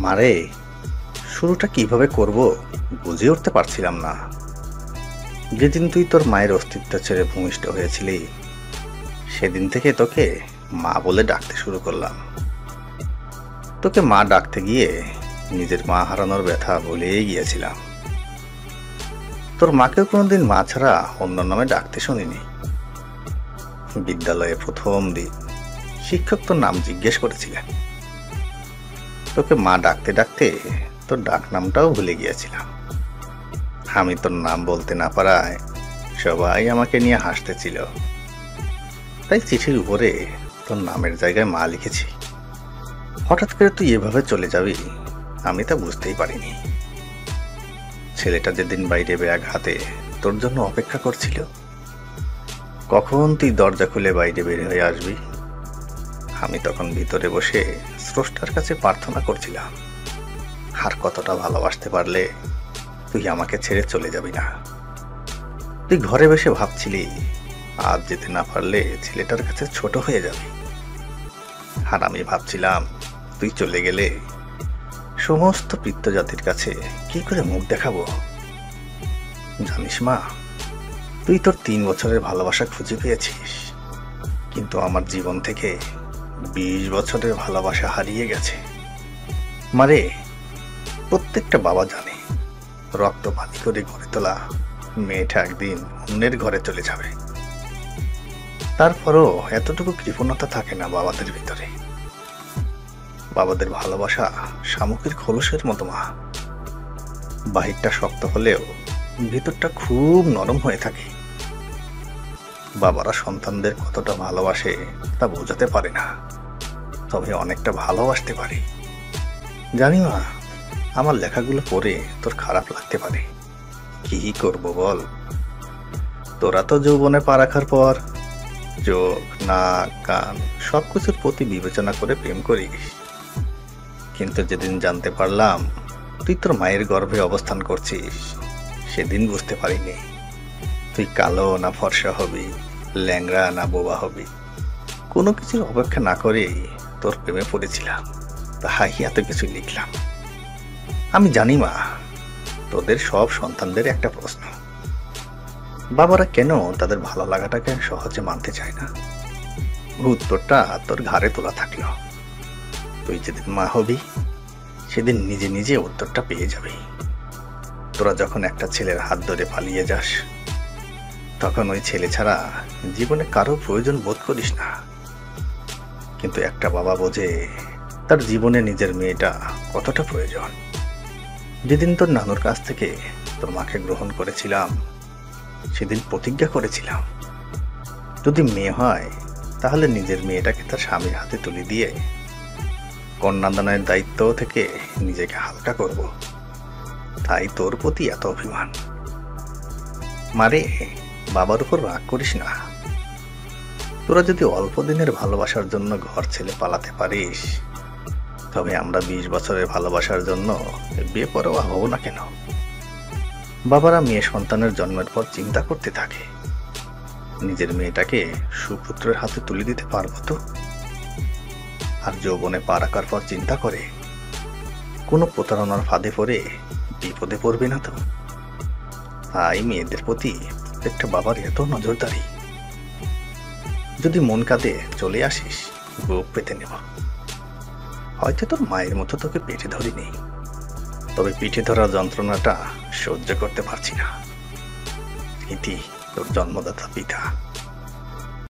মারে, শুরুটা কিভাবে করব বুঝে উঠতে পারছিলাম না। যেদিন তুই তোর মায়ের অস্তিত্ব ছেড়ে ভূমিষ্ঠ হয়েছিলি, সেদিন থেকে তোকে মা বলে ডাকতে শুরু করলাম। তোকে মা ডাকতে গিয়ে নিজের মা হারানোর ব্যথা ভুলেই গিয়েছিলাম। তোর মাকেও কোনোদিন মা ছাড়া অন্য নামে ডাকতে শুনিনি। বিদ্যালয়ে প্রথম দিন শিক্ষক তোর নাম জিজ্ঞেস করেছিলেন। তোকে মা ডাকতে ডাকতে তোর ডাক নামটাও ভুলে গিয়েছিলাম। আমি তোর নাম বলতে না পারায় সবাই আমাকে নিয়ে হাসতেছিল। তাই চিঠির উপরে তোর নামের জায়গায় মা লিখেছি। হঠাৎ করে তুই এভাবে চলে যাবি আমি তা বুঝতেই পারিনি। ছেলেটা যেদিন বাইরে ব্যাগ হাতে তোর জন্য অপেক্ষা করছিল, কখন তুই দরজা খুলে বাইরে বের হয়ে আসবি, আমি তখন ভিতরে বসে স্রষ্টার কাছে প্রার্থনা করছিলাম আর কতটা ভালোবাসতে পারলে তুই আমাকে ছেড়ে চলে যাবি না। তুই ঘরে বসে ভাবছিলি আজ যেতে না পারলে ছেলেটার কাছে ছোট হয়ে যাবি, আর আমি ভাবছিলাম তুই চলে গেলে সমস্ত পিতৃ জাতির কাছে কি করে মুখ দেখাবো। জানিস মা, তুই তোর 3 বছরের ভালোবাসা খুঁজে পেয়েছিস, কিন্তু আমার জীবন থেকে 20 বছরের ভালোবাসা হারিয়ে গেছে। মারে, প্রত্যেকটা বাবা জানে রক্ত পানি করে গড়ে তোলা মেয়েটা একদিন অন্যের ঘরে চলে যাবে। তারপরও এতটুকু কৃপণতা থাকে না বাবাদের ভিতরে। বাবাদের ভালোবাসা শামুকের খোলসের মতো মা, বাহিরটা শক্ত হলেও ভিতরটা খুব নরম হয়ে থাকে। বাবারা সন্তানদের কতটা ভালোবাসে তা বোঝাতে পারে না, তবে অনেকটা ভালোবাসতে পারে। জানি মা, আমার লেখাগুলো পড়ে তোর খারাপ লাগতে পারে, কি করব বল। তোরা তো যৌবনে পা রাখার পর চোখ, নাক, কান সবকিছুর প্রতি বিবেচনা করে প্রেম করিস, কিন্তু যেদিন জানতে পারলাম তুই তোর মায়ের গর্ভে অবস্থান করছিস, সেদিন বুঝতে পারিনি তুই কালো না ফর্সা হবি, ল্যাংড়া না বোবা হবি। কোনো কিছুর অপেক্ষা না করেই তোর প্রেমে পড়েছিলাম, তাই এত কিছু লিখলাম। আমি জানি মা, তোদের সব সন্তানদের একটা প্রশ্ন, বাবারা কেন তাদের ভালো লাগাটাকে সহজে মানতে চায় না। উত্তরটা তোর ঘাড়ে তোলা থাকলো। তুই যেদিন মা হবি সেদিন নিজে নিজে উত্তরটা পেয়ে যাবি। তোরা যখন একটা ছেলের হাত ধরে পালিয়ে যাস, তখন ওই ছেলে ছাড়া জীবনে কারো প্রয়োজন বোধ করিস না, কিন্তু একটা বাবা বোঝে তার জীবনে নিজের মেয়েটা কতটা প্রয়োজন। যেদিন তোর নানুর কাছ থেকে তোর মাকে গ্রহণ করেছিলাম, সেদিন প্রতিজ্ঞা করেছিলাম যদি মেয়ে হয় তাহলে নিজের মেয়েটাকে তার স্বামীর হাতে তুলে দিয়ে কন্যাদানের দায়িত্ব থেকে নিজেকে হালকা করব। তাই তোর প্রতি এত অভিমান। মারে, বাবার উপর রাগ করিস না। তোরা যদি অল্প দিনের ভালোবাসার জন্য ঘর ছেড়ে পালাতে পারিস, তবে আমরা 20 বছরের ভালোবাসার জন্য বেপরোয়া হব না কেন? বাবারা মেয়ে সন্তানের জন্মের পর চিন্তা করতে থাকে নিজের মেয়েটাকে সুপুত্রের হাতে তুলে দিতে পারবো তো, আর যৌবনে পা রাখার পর চিন্তা করে কোনো প্রতারণার ফাঁদে পড়ে বিপদে পড়বে না তো। তাই মেয়েদের প্রতি প্রত্যেকটা বাবার এত নজরদারি। যদি মন কাঁদে চলে আসিস, বুক পেতে নেব। হয়তো তোর মায়ের মতো তোকে পেটে ধরিনি, তবে পিঠে ধরা যন্ত্রণাটা সহ্য করতে পারছি না। ইতি তোর জন্মদাতা পিতা।